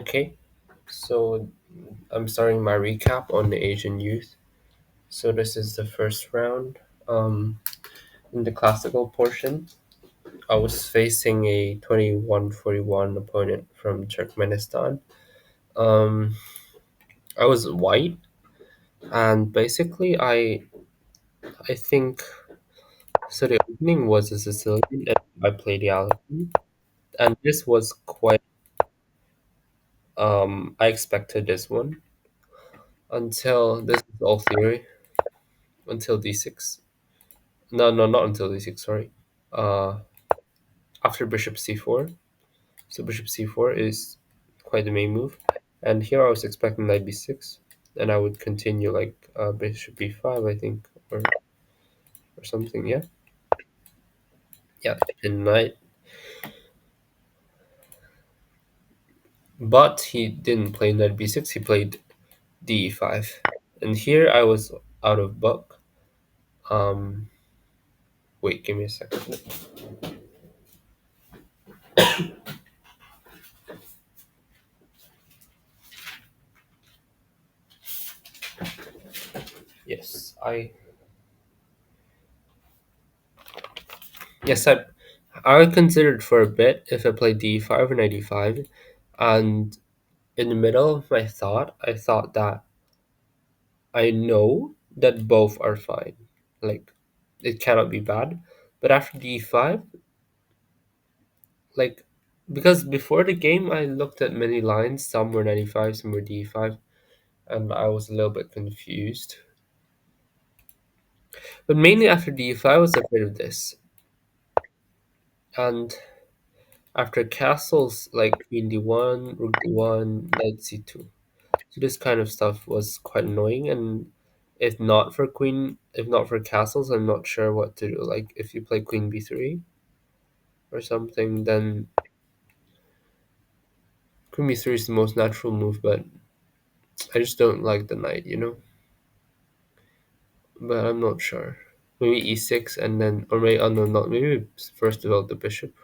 Okay, so I'm starting my recap on the Asian youth. So this is the first round. In the classical portion, I was facing a 21-41 opponent from Turkmenistan. Um, I was white, and basically, I think so. The opening was a Sicilian, and I played the Alcan, and this was quite. I expected this one until this is all theory until d6. No, no, not until d6. Sorry. Uh, After bishop c4. So bishop c4 is quite the main move, and here I was expecting knight b6, and I would continue like bishop b5, I think, or something. Yeah, yeah, and knight. But he didn't play knight b6. He played d5, and here I was out of book. Um, Wait, give me a second. Yes, yes, I considered for a bit if I played d5 or knight d5, and in the middle of my thought, I thought that I know that both are fine. Like, it cannot be bad. But after d5, like, because before the game, I looked at many lines. Some were 95, some were d5, and I was a little bit confused. But mainly after d5, I was afraid of this. And after castles, like queen d1, rook d1, knight c2. So this kind of stuff was quite annoying, and if not for castles, I'm not sure what to do. Like if you play queen b3 or something, then queen b3 is the most natural move, but I just don't like the knight. But I'm not sure. Maybe e6 and then, or maybe, oh no, not maybe first develop the bishop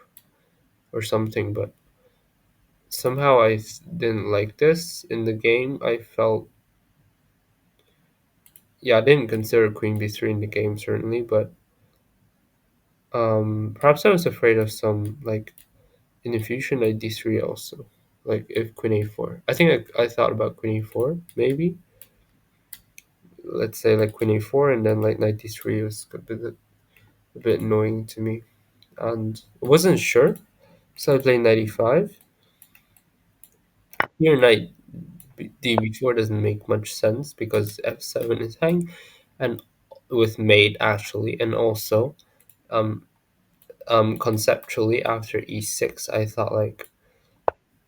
or something. But somehow didn't like this in the game. I felt, yeah, I didn't consider queen b3 in the game certainly, but perhaps I was afraid of some like in the future knight d3 also, like if queen a4. I think I thought about queen a4 maybe. Let's say like queen a4 and then like knight d3 was a bit annoying to me, and I wasn't sure, so I played knight e5. Here knight db4 doesn't make much sense because f7 is hang, and with mate actually, and also um conceptually after e6 I thought like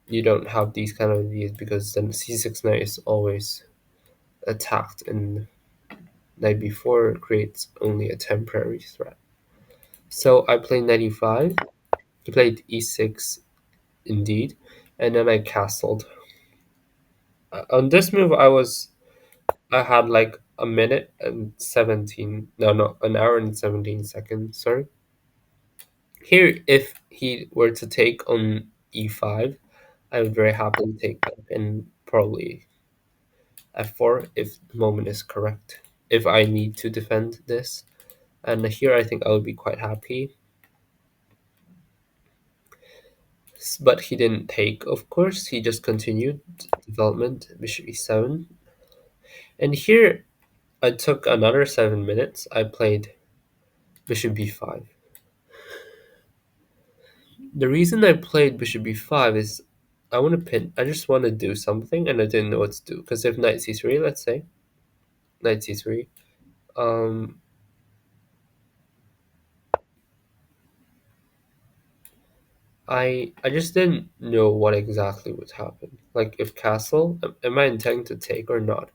you don't have these kind of ideas because then c6 knight is always attacked, and knight b4 creates only a temporary threat. So I played knight e5, he played e6 indeed, and then I castled. On this move I had like a minute and 17, no, no, an hour and 17 seconds, sorry. Here, if he were to take on e5, I would very happily take that and probably f4 if the moment is correct, if I need to defend this. And here I think I would be quite happy. But he didn't take, of course, he just continued development, bishop e7. And here I took another 7 minutes. I played bishop b5. The reason I played bishop b5 is I just want to do something and I didn't know what to do. Because if knight c3, let's say, knight c3, um, I just didn't know what exactly would happen. Like if castle, am I intending to take or not?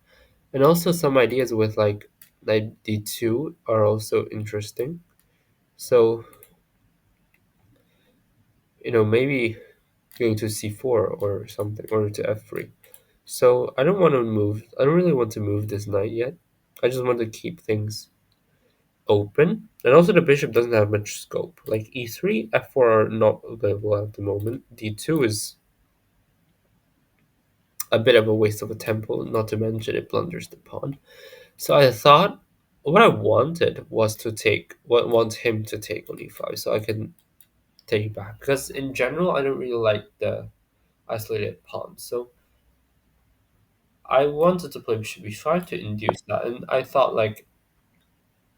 And also some ideas with like knight d2 are also interesting. So, maybe going to c4 or something, or to f3. So I don't want to move. I don't really want to move this knight yet. I just want to keep things open. And also the bishop doesn't have much scope. Like e3, f4 are not available at the moment. d2 is a bit of a waste of a tempo, not to mention it blunders the pawn. So I thought what I wanted was to take what want him to take on e5 so I can take back. Because in general I don't really like the isolated pawn. So I wanted to play bishop b5 to induce that, and I thought like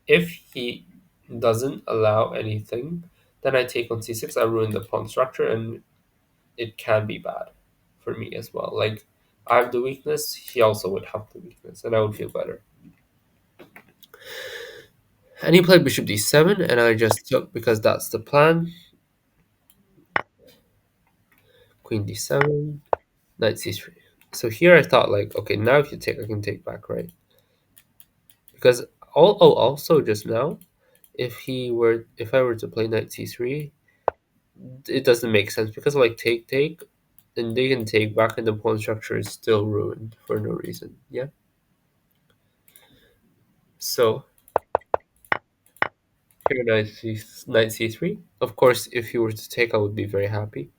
if he doesn't allow anything, then I take on c6, I ruin the pawn structure, and it can be bad for me as well. Like I have the weakness, he also would have the weakness, and I would feel better. And he played bishop d7, and I just took because that's the plan. Queen d7, knight c3. So here I thought like, okay, now if you take, I can take back, right? Because also just now, if I were to play knight c3, it doesn't make sense because like take, then they can take back, and the pawn structure is still ruined for no reason. Yeah. So here knight c3. Of course, if he were to take, I would be very happy.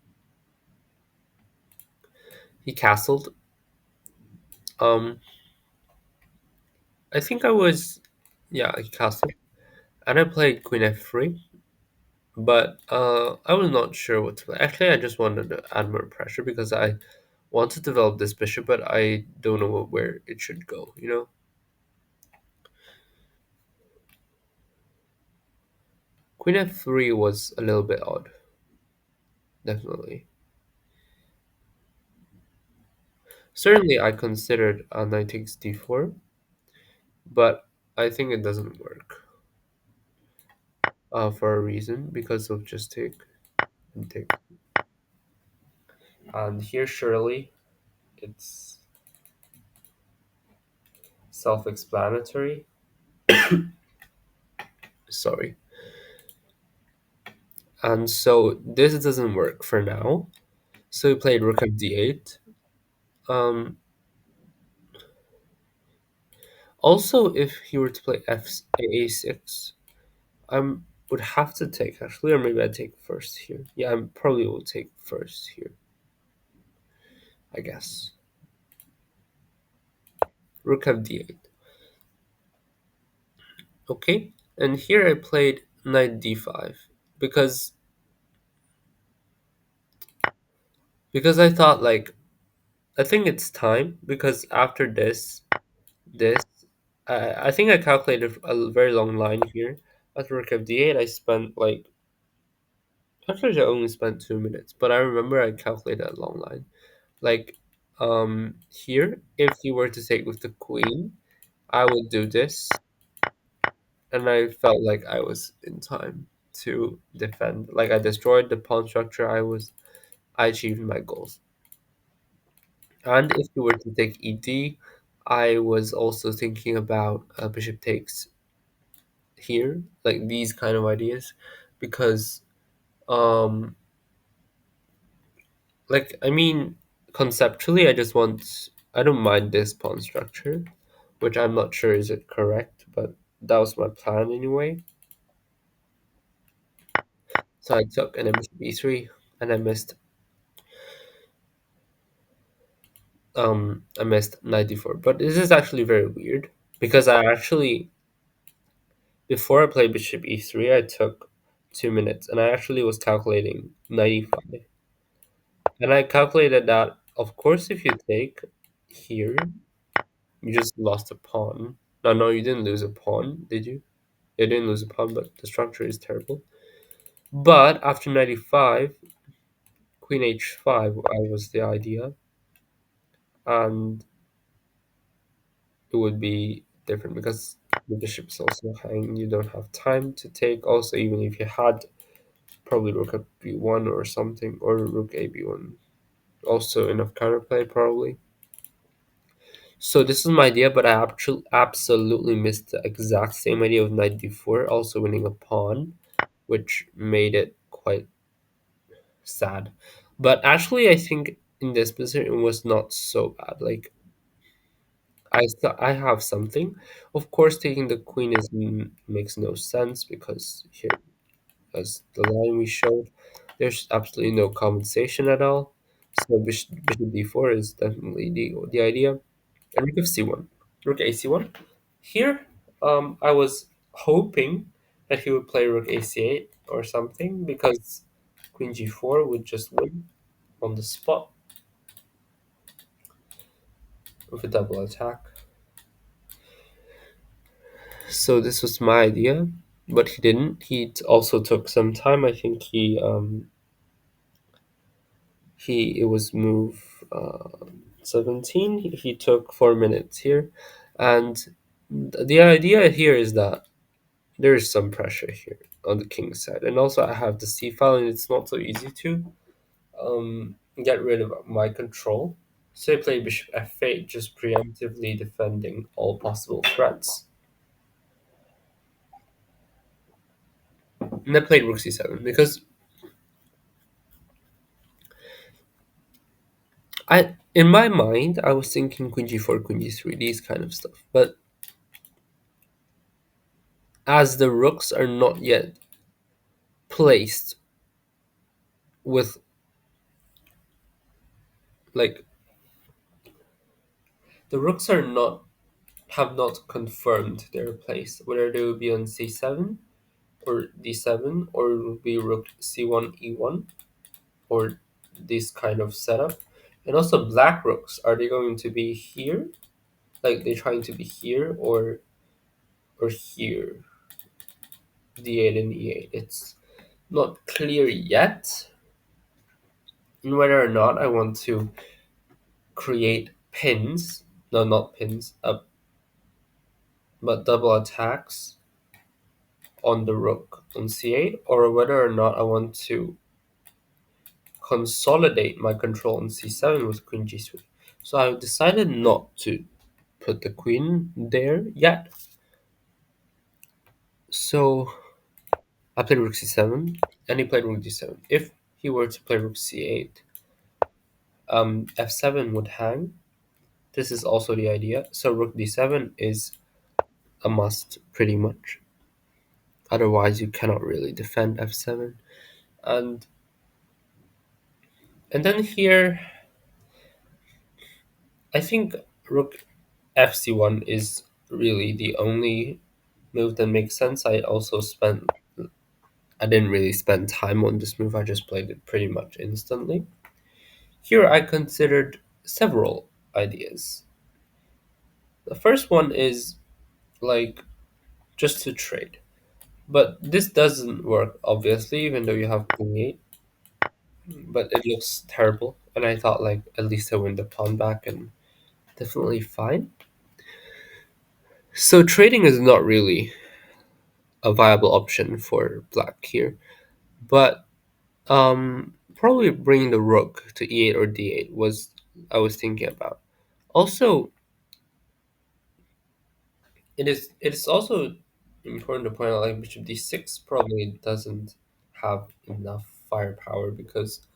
He castled. Um, I think I was, yeah, he castled, and I played queen f3. But I was not sure what to play. Actually, I just wanted to add more pressure because I want to develop this bishop, but I don't know where it should go. You know, queen f3 was a little bit odd, definitely. Certainly, I considered knight takes d4, but I think it doesn't work for a reason because of just take and take. And here, surely, it's self-explanatory. Sorry. And so this doesn't work for now. So he played rook of d8. Um, Also, if he were to play a6, I would have to take actually, or maybe I take first here. Yeah, I probably will take first here. I guess rook of d8. Okay, and here I played knight d5 because I thought like I think it's time because after this I think I calculated a very long line here. At rook of d8, I spent like actually I only spent 2 minutes, but I remember I calculated a long line. Like here, if he were to take with the queen, I would do this, and I felt like I was in time to defend. Like I destroyed the pawn structure. I achieved my goals. And if he were to take ed, I was also thinking about bishop takes here, like these kind of ideas, because um like I mean conceptually I don't mind this pawn structure, which I'm not sure is it correct, but that was my plan anyway. So I took an bishop e3, and I missed 94. But this is actually very weird because I actually before I played bishop e3 I took 2 minutes, and I actually was calculating 95. And I calculated that of course if you take here you just lost a pawn. No, you didn't lose a pawn, did you? You didn't lose a pawn, but the structure is terrible. But after 95, queen h5 was the idea, and it would be different because the bishop is also hanging. You don't have time to take. Also, even if you had probably rook at b1 or something, or rook a b1, also enough counterplay probably. So this is my idea, but I actually absolutely missed the exact same idea of knight d4, also winning a pawn, which made it quite sad. But actually, I think in this position it was not so bad. Like I have something. Of course, taking the queen makes no sense because here, as the line we showed, there's absolutely no compensation at all. So bishop d4 is definitely the idea. And rook of c1, rook ac1. Here, I was hoping that he would play rook ac8 or something because queen g4 would just win on the spot with a double attack. So this was my idea, but he didn't. Also took some time. I think it was move 17. He took 4 minutes here, and the idea here is that there is some pressure here on the king's side, and also I have the c file, and it's not so easy to get rid of my control. So I play bishop f8, just preemptively defending all possible threats. And I played rook c7 because in my mind, I was thinking queen g4, queen g3, these kind of stuff. But as the rooks are not yet placed with, like, the rooks are not have not confirmed their place, whether they will be on c7 or d7, or it will be rook c1, e1, or this kind of setup. And also black rooks, are they going to be here? Like they're trying to be here or here? D8 and e8. It's not clear yet. And whether or not I want to create pins, no, not pins, but double attacks on the rook on c8, or whether or not I want to consolidate my control on c7 with queen g3. So I decided not to put the queen there yet. So I played rook c7, and he played rook d7. If he were to play rook c8, f7 would hang. This is also the idea. So rook d7 is a must, pretty much. Otherwise, you cannot really defend f7. And then here, I think rook fc1 is really the only move that makes sense. I didn't really spend time on this move. I just played it pretty much instantly. Here, I considered several ideas. The first one is like just to trade. But this doesn't work, obviously, even though you have queen 8. But it looks terrible. And I thought, like, at least I win the pawn back and definitely fine. So trading is not really a viable option for black here. But probably bringing the rook to e8 or d8 was I was thinking about. Also, it is also important to point out like bishop d6 probably doesn't have enough firepower because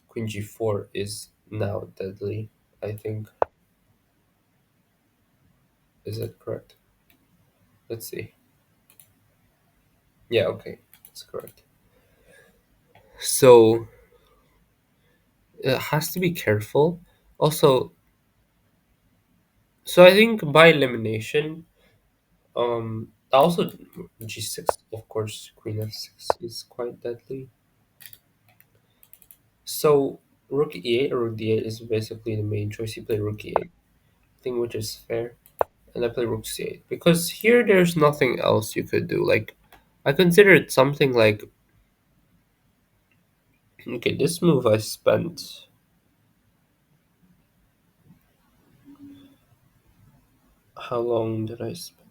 queen g4 is now deadly, I think. Is that correct? Let's see. Yeah, okay. That's correct. So it has to be careful. Also, so I think by elimination, also g6, of course, queen f6 is quite deadly. So rook e8 or rook d8 is basically the main choice. You play rook e8, I think, which is fair. And I play rook c8 because here there's nothing else you could do. Like I considered something like, okay, this move I spent, how long did I spend?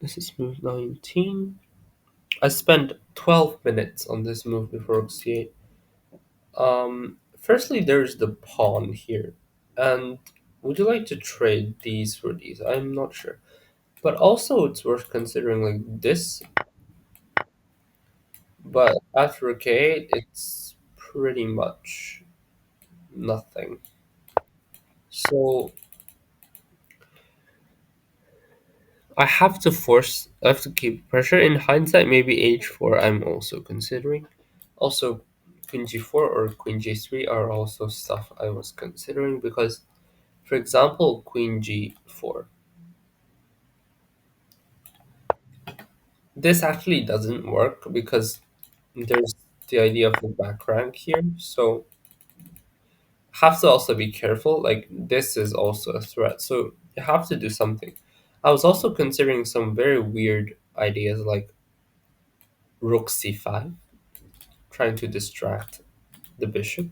This is move 19. I spent 12 minutes on this move before rook c8. Firstly, there's the pawn here, and would you like to trade these for these? I'm not sure, but also it's worth considering like this. But after rook a8, it's pretty much nothing. So I have to keep pressure. In hindsight, maybe h4 I'm also considering. Also, queen g4 or queen g3 are also stuff I was considering because, for example, queen g4. This actually doesn't work because there's the idea of the back rank here. So have to also be careful. Like this is also a threat. So you have to do something. I was also considering some very weird ideas like rook c5, trying to distract the bishop,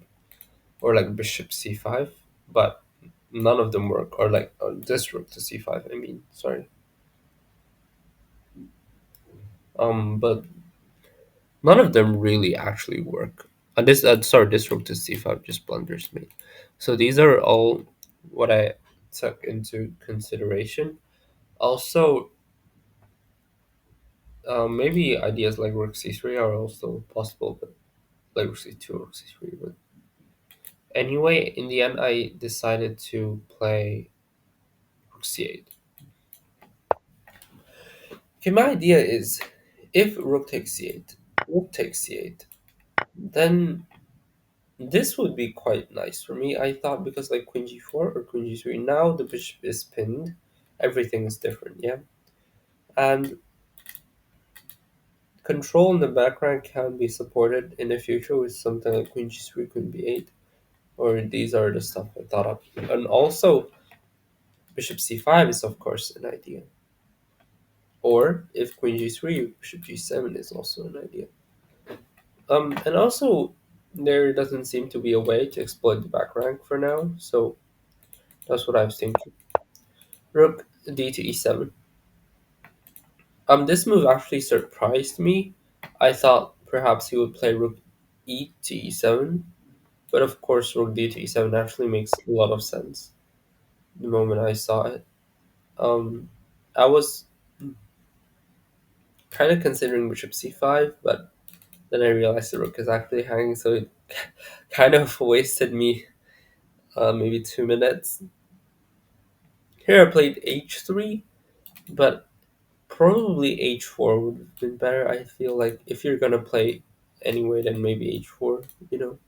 or like bishop c5, but none of them work. Or like this rook to c5. I mean, sorry. But none of them really actually work. This rook to c5 just blunders me. So these are all what I took into consideration. Also, maybe ideas like rook c3 are also possible, but like rook c2, rook c3. But anyway, in the end, I decided to play rook c8. Okay, my idea is if rook takes c8, rook takes c8, then this would be quite nice for me. I thought because like queen g4 or queen g3, now the bishop is pinned, everything is different, yeah. And control in the background can be supported in the future with something like queen g3, queen b8, or these are the stuff I thought of. And also, bishop c5 is of course an idea. Or if queen g3, bishop g7 is also an idea. And also, there doesn't seem to be a way to exploit the back rank for now, so that's what I was thinking. Rook d to e7. This move actually surprised me. I thought perhaps he would play rook e to e7, but of course rook d to e7 actually makes a lot of sense the moment I saw it. Um, I was kind of considering bishop c5, but then I realized the rook is actually hanging, so it kind of wasted me maybe 2 minutes. Here I played h3, but probably h4 would have been better. I feel like if you're gonna play anyway, then maybe h4, you know.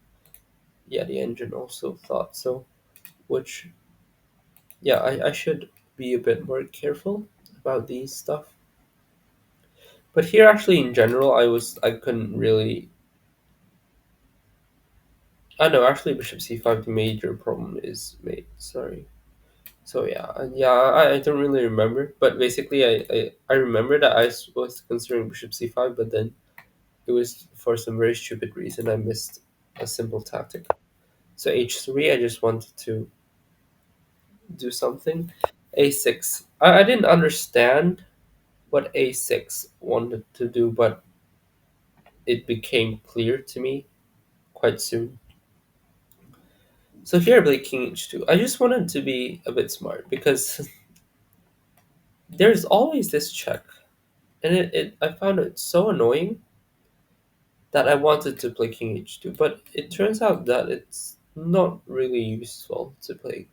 Yeah, the engine also thought so, which, yeah, I should be a bit more careful about these stuff. But here, actually, in general, I couldn't really. I know, actually, bishop c5, the major problem is mate. Sorry. So yeah, I don't really remember, but basically, I remember that was considering bishop c5, but then it was for some very stupid reason I missed a simple tactic. So h3, I just wanted to do something. a6. I didn't understand what a6 wanted to do, but it became clear to me quite soon. So here I played king h2. I just wanted to be a bit smart because there's always this check, and I found it so annoying that I wanted to play king h2, but it turns out that it's not really useful to play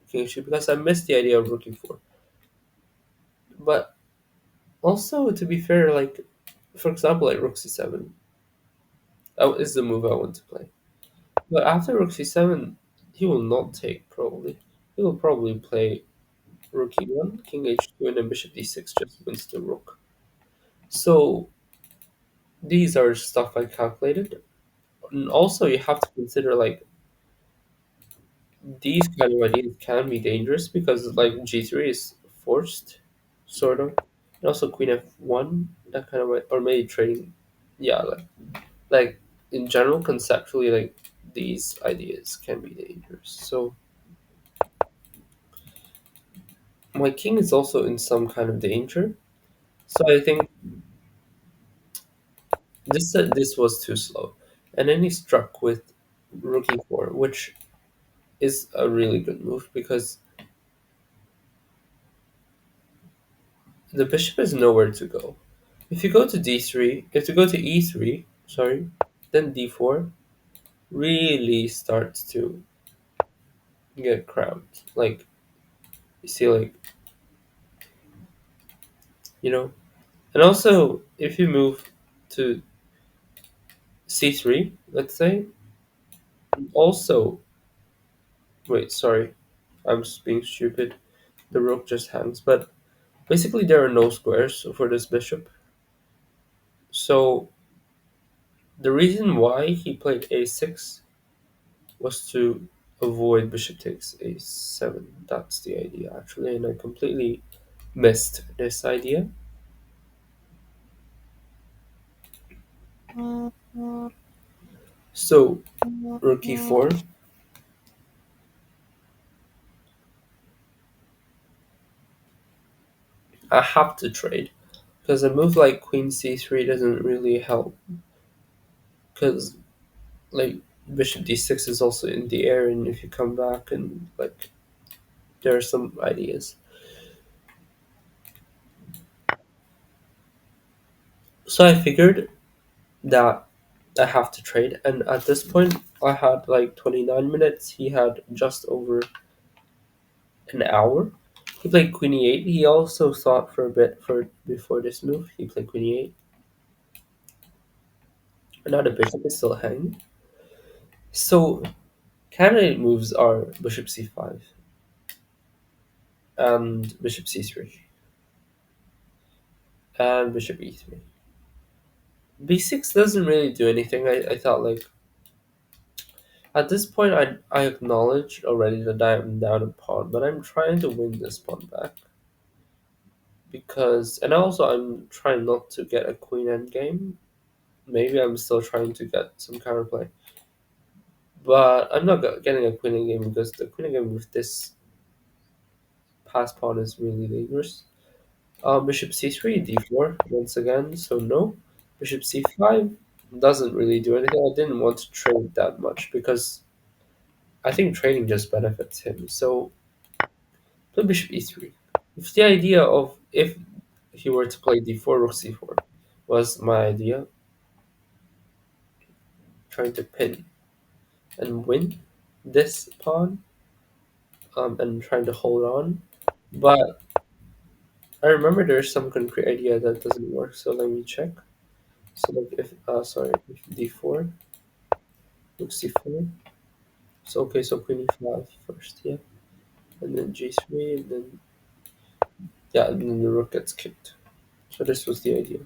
king h2 because I missed the idea of rook e4. But also, to be fair, like for example, like rook c7 is the move I want to play. But after rook c7, he will not take probably. He will probably play rook e1, king h2, and then bishop d6 just wins the rook. So these are stuff I calculated. And also, you have to consider like these kind of ideas can be dangerous because like g3 is forced, sort of, and also queen f1, that kind of way, or maybe trading. Yeah, like in general, conceptually, like these ideas can be dangerous. So my king is also in some kind of danger. So I think this was too slow, and then he struck with rook e4, which is a really good move because the bishop has nowhere to go. If you go to d3, if you go to e3, sorry, then d4 really starts to get cramped. Like you see, like you know, and also if you move to c3, let's say. Also, wait, sorry, I'm just being stupid. The rook just hangs, but basically there are no squares for this bishop. So the reason why he played a6 was to avoid bishop takes a7. That's the idea, actually, and I completely missed this idea. So rook e4, I have to trade because a move like queen c3 doesn't really help because like bishop d6 is also in the air, and if you come back and like there are some ideas. So I figured that I have to trade, and at this point I had like 29 minutes. He had just over an hour. He played queen e8. He also thought for a bit for before this move. He played queen e8, and now the bishop is still hanging. So candidate moves are bishop c5 and bishop c3 and bishop e3. b6 doesn't really do anything. I thought like at this point I acknowledged already that I am down a pawn, but I'm trying to win this pawn back because and also I'm trying not to get a queen endgame. Maybe I'm still trying to get some counterplay, but I'm not getting a queen endgame because the queen endgame with this pass pawn is really dangerous. Bishop c3, d4 once again, so no. Bishop c5 doesn't really do anything. I didn't want to trade that much because I think trading just benefits him. So play bishop e3. If the idea of if he were to play d4, rook c4 was my idea, trying to pin and win this pawn, and trying to hold on. But I remember there's some concrete idea that doesn't work, so let me check. So like if sorry, if d4, rook c4. So okay, so queen e5 first, yeah, and then g3, and then yeah, and then the rook gets kicked. So this was the idea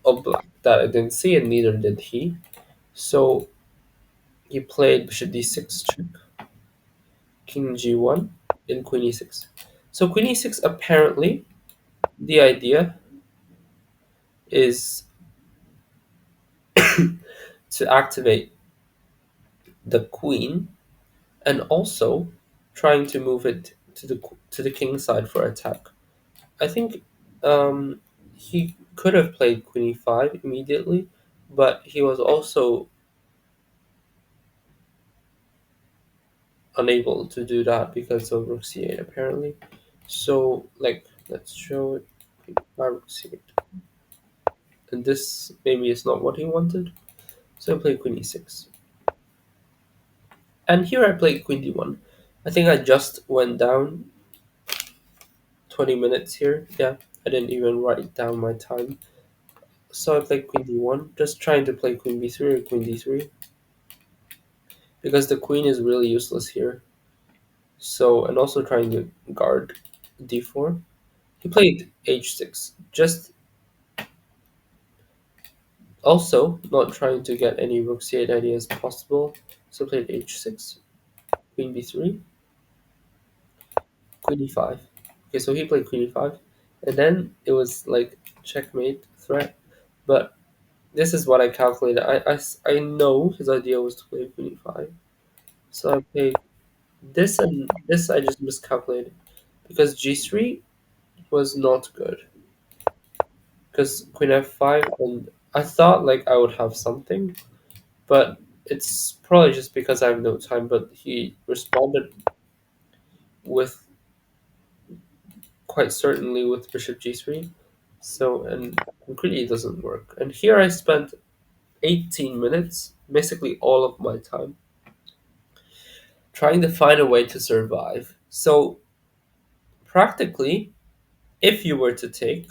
of black that I didn't see, and neither did he. So he played bishop d6 check, king g1, and queen e6. So queen e6 apparently the idea is to activate the queen and also trying to move it to the king side for attack. I think he could have played queen e5 immediately, but he was also unable to do that because of rook c8 apparently. So like let's show it queen e5 rook c8, and this maybe is not what he wanted. So I played queen e6, and here I played queen d1. I think I just went down 20 minutes here. Yeah, I didn't even write down my time. So I played queen d1, just trying to play queen b3 or queen d3 because the queen is really useless here. So and also trying to guard d4. He played h6, just also not trying to get any rook c8 ideas possible. So played h6, queen b3, queen e5. Okay, so he played queen e5, and then it was like checkmate threat. But this is what I calculated. I know his idea was to play queen e5, so I played this, and this I just miscalculated because g3 was not good because queen f5, and I thought like I would have something, but it's probably just because I have no time. But he responded with quite certainly with bishop g3, so and concretely it doesn't work. And here I spent 18 minutes, basically all of my time, trying to find a way to survive. So practically, if you were to take,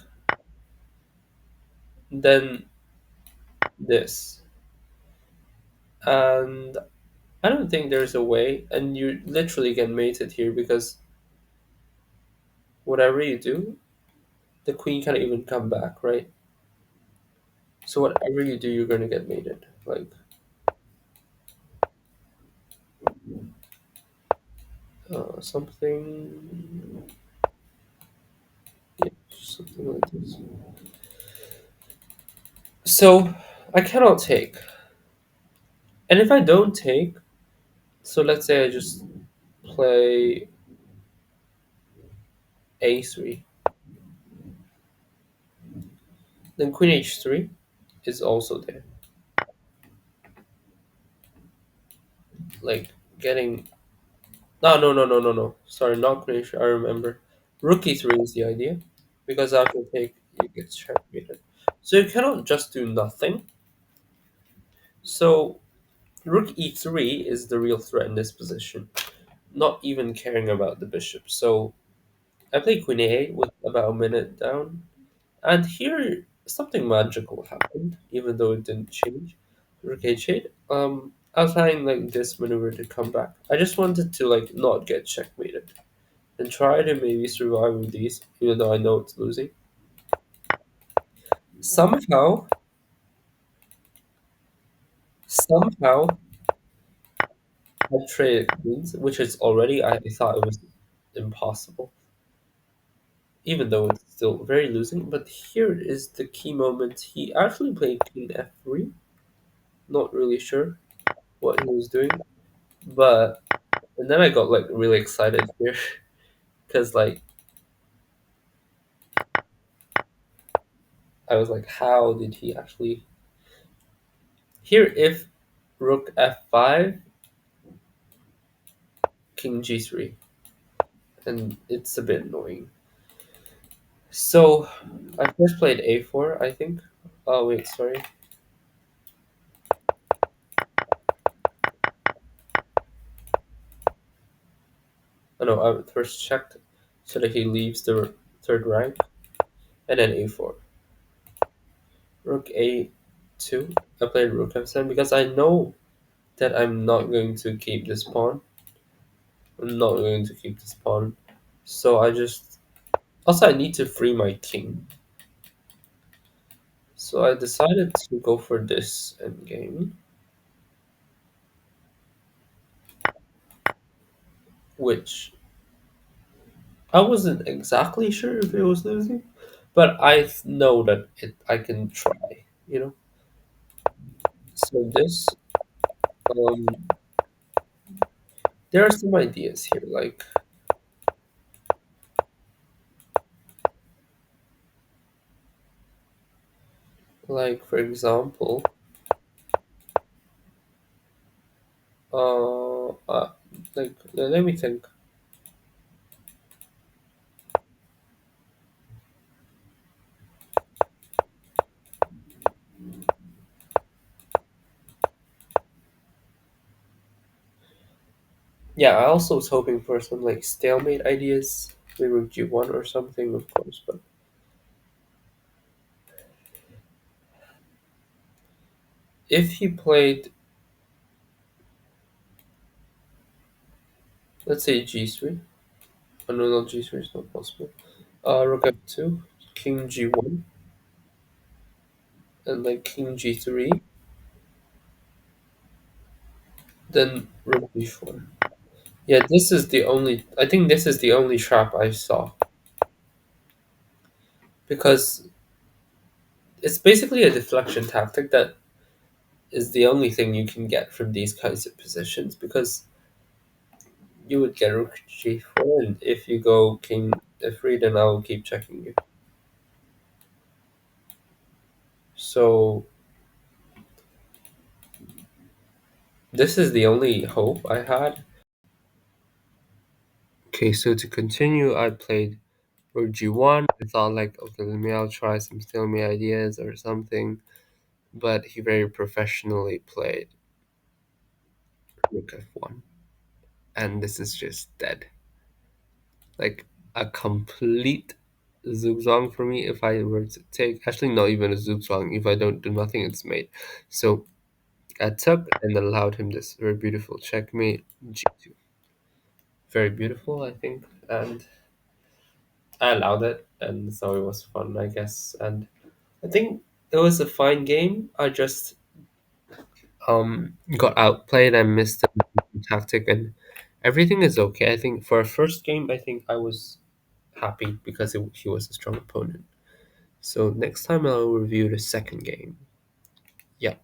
then this. And I don't think there's a way, and you literally get mated here because whatever you do, the queen can't even come back, right? So whatever you do, you're gonna get mated. Like something, yeah, something like this. So I cannot take, and if I don't take, so let's say I just play a3, then queen h3 is also there, like getting. No, no, no, no, no, no. Sorry, not queen h3. I remember. Rook e3 is the idea, because after take you get checkmated. So you cannot just do nothing. So rook e3 is the real threat in this position, not even caring about the bishop. So I play queen a8 with about a minute down, and here something magical happened, even though it didn't change. Rook h8. I was planning like this maneuver to come back. I just wanted to like not get checkmated and try to maybe survive with these, even though I know it's losing. Somehow, somehow, I traded queens, which is already I thought it was impossible, even though it's still very losing. But here is the key moment. He actually played king f3. Not really sure what he was doing, but and then I got like really excited here because like I was like, how did he actually here? If rook f5, king g3, and it's a bit annoying. So I first played a4, I think. Oh wait, sorry. Oh no, I first checked so that he leaves the third rank, and then a4. Rook a2. I played rook f7 because I know that I'm not going to keep this pawn. I'm not going to keep this pawn. So I just also I need to free my king. So I decided to go for this endgame, which I wasn't exactly sure if it was losing, but I know that I can try, you know. So this, um, there are some ideas here, like for example, uh, uh let me think. Yeah, I also was hoping for some like stalemate ideas, maybe with G1 or something, of course. But if he played, let's say G3, oh no, not G3 is not possible. Rook F2, King G1, and like King G3, then Rook B4. Yeah, this is the only. I think this is the only trap I saw because it's basically a deflection tactic that is the only thing you can get from these kinds of positions because you would get rook g4, and if you go king f3, then I'll keep checking you. So this is the only hope I had. Okay, so to continue, I played rook g1. I thought like, okay, I'll try some stalemate ideas or something, but he very professionally played rook f1, and this is just dead. Like a complete zugzwang for me if I were to take. Actually, not even a zugzwang. If I don't do nothing, it's mate. So I took and allowed him this very beautiful checkmate g2. Very beautiful, I think, and I allowed it, and so it was fun, I guess. And I think it was a fine game. I just got outplayed. I missed the tactic, and everything is okay. I think for a first game, I think I was happy because he was a strong opponent. So next time I'll review the second game. Yeah.